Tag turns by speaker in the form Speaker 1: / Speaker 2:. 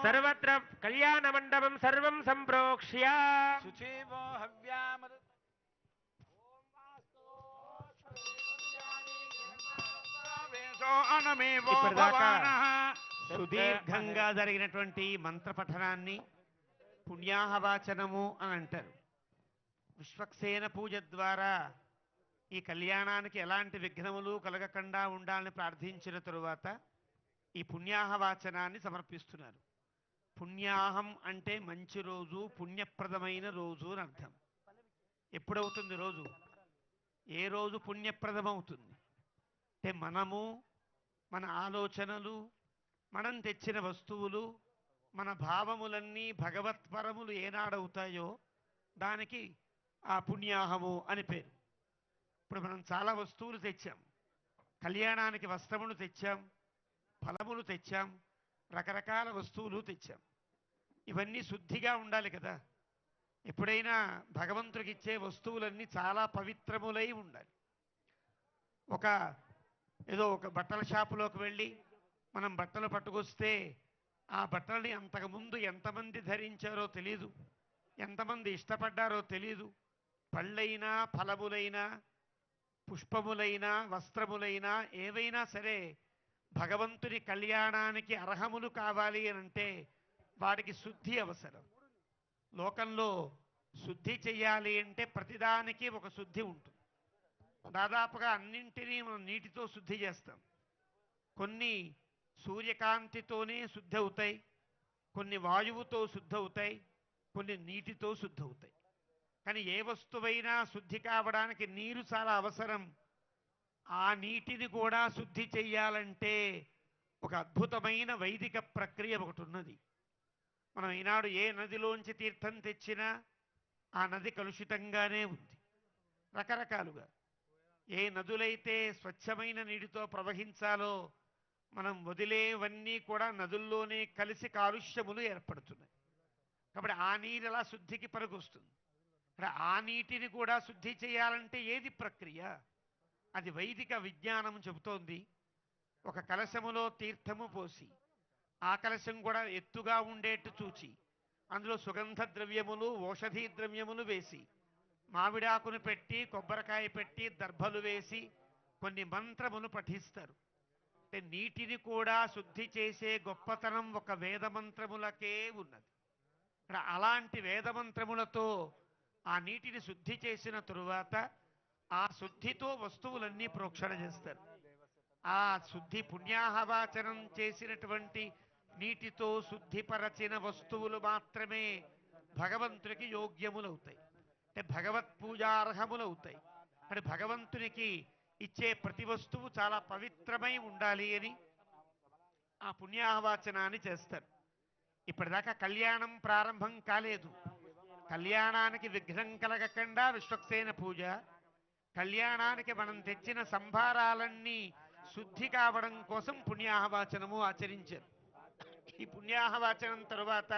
Speaker 1: सर्वत्र कल्याणमण्डपं सर्वं सम्प्रोक्ष्य
Speaker 2: शुचेवो हव्यामृत
Speaker 1: ఇప్పటిదాకా సుదీర్ఘంగా జరిగినటువంటి మంత్ర పఠనాన్ని పుణ్యాహవాచనము అని అంటారు. విశ్వక్సేన పూజ ద్వారా ఈ కళ్యాణానికి ఎలాంటి విఘ్నములు కలగకుండా ఉండాలని ప్రార్థించిన తరువాత ఈ పుణ్యాహవాచనాన్ని సమర్పిస్తున్నారు. పుణ్యాహం అంటే మంచి రోజు, పుణ్యప్రదమైన రోజు అని అర్థం. ఎప్పుడవుతుంది రోజు? ఏ రోజు పుణ్యప్రదమవుతుంది అంటే మనము, మన ఆలోచనలు, మనం తెచ్చిన వస్తువులు, మన భావములన్నీ భగవత్పరములు ఏనాడవుతాయో దానికి ఆ పుణ్యాహము అని పేరు. ఇప్పుడు మనం చాలా వస్తువులు తెచ్చాం. కళ్యాణానికి వస్త్రములు తెచ్చాం, ఫలములు తెచ్చాం, రకరకాల వస్తువులు తెచ్చాం. ఇవన్నీ శుద్ధిగా ఉండాలి కదా. ఎప్పుడైనా భగవంతుడికి ఇచ్చే వస్తువులన్నీ చాలా పవిత్రములై ఉండాలి. ఏదో ఒక బట్టల షాపులోకి వెళ్ళి మనం బట్టలు పట్టుకొస్తే ఆ బట్టలని అంతకుముందు ఎంతమంది ధరించారో తెలీదు, ఎంతమంది ఇష్టపడ్డారో తెలీదు. పళ్ళైనా, ఫలములైనా, పుష్పములైనా, వస్త్రములైనా ఏవైనా సరే భగవంతుని కళ్యాణానికి అర్హములు కావాలి అనంటే వాటికి శుద్ధి అవసరం. లోకంలో శుద్ధి చెయ్యాలి అంటే ప్రతిదానికి ఒక శుద్ధి ఉంటుంది. దాదాపుగా అన్నింటినీ మనం నీటితో శుద్ధి చేస్తాం. కొన్ని సూర్యకాంతితోనే శుద్ధి అవుతాయి, కొన్ని వాయువుతో శుద్ధి అవుతాయి, కొన్ని నీటితో శుద్ధి అవుతాయి. కానీ ఏ వస్తువైనా శుద్ధి కావడానికి నీరు చాలా అవసరం. ఆ నీటిని కూడా శుద్ధి చెయ్యాలంటే ఒక అద్భుతమైన వైదిక ప్రక్రియ ఒకటి ఉన్నది. మనం ఈనాడు ఏ నదిలోంచి తీర్థం తెచ్చినా ఆ నది కలుషితంగానే ఉంది. రకరకాలుగా ఏ నదులైతే స్వచ్ఛమైన నీటితో ప్రవహించాలో మనం వదిలేవన్నీ కూడా నదుల్లోనే కలిసి కాలుష్యములు ఏర్పడుతున్నాయి. కాబట్టి ఆ నీరు ఎలా శుద్ధికి పనికొస్తుంది? ఆ నీటిని కూడా శుద్ధి చేయాలంటే ఏది ప్రక్రియ? అది వైదిక విజ్ఞానం చెబుతోంది. ఒక కలశములో తీర్థము పోసి ఆ కలశం కూడా ఎత్తుగా ఉండేట్టు చూచి అందులో సుగంధ ద్రవ్యములు, ఔషధీ ద్రవ్యములు వేసి, మామిడాకును పెట్టి, కొబ్బరికాయ పెట్టి, దర్భలు వేసి కొన్ని మంత్రములు పఠిస్తారు. అంటే నీటిని కూడా శుద్ధి చేసే గొప్పతనం ఒక వేద మంత్రములకే ఉన్నది. అలాంటి వేద మంత్రములతో ఆ నీటిని శుద్ధి చేసిన తరువాత ఆ శుద్ధితో వస్తువులన్నీ ప్రోక్షణ చేస్తారు. ఆ శుద్ధి పుణ్యాహవాచనం చేసినటువంటి నీటితో శుద్ధిపరచిన వస్తువులు మాత్రమే భగవంతునికి యోగ్యములవుతాయి, అంటే భగవత్ పూజార్హములవుతాయి. అంటే భగవంతునికి ఇచ్చే ప్రతి వస్తువు చాలా పవిత్రమై ఉండాలి అని ఆ పుణ్యాహవాచనాన్ని చేస్తారు. ఇప్పటిదాకా కళ్యాణం ప్రారంభం కాలేదు. కళ్యాణానికి విఘ్నం కలగకుండా విశ్వక్సేన పూజ, కళ్యాణానికి మనం తెచ్చిన సంభారాలన్నీ శుద్ధి కావడం కోసం పుణ్యాహవాచనము ఆచరించారు. ఈ పుణ్యాహవాచనం తరువాత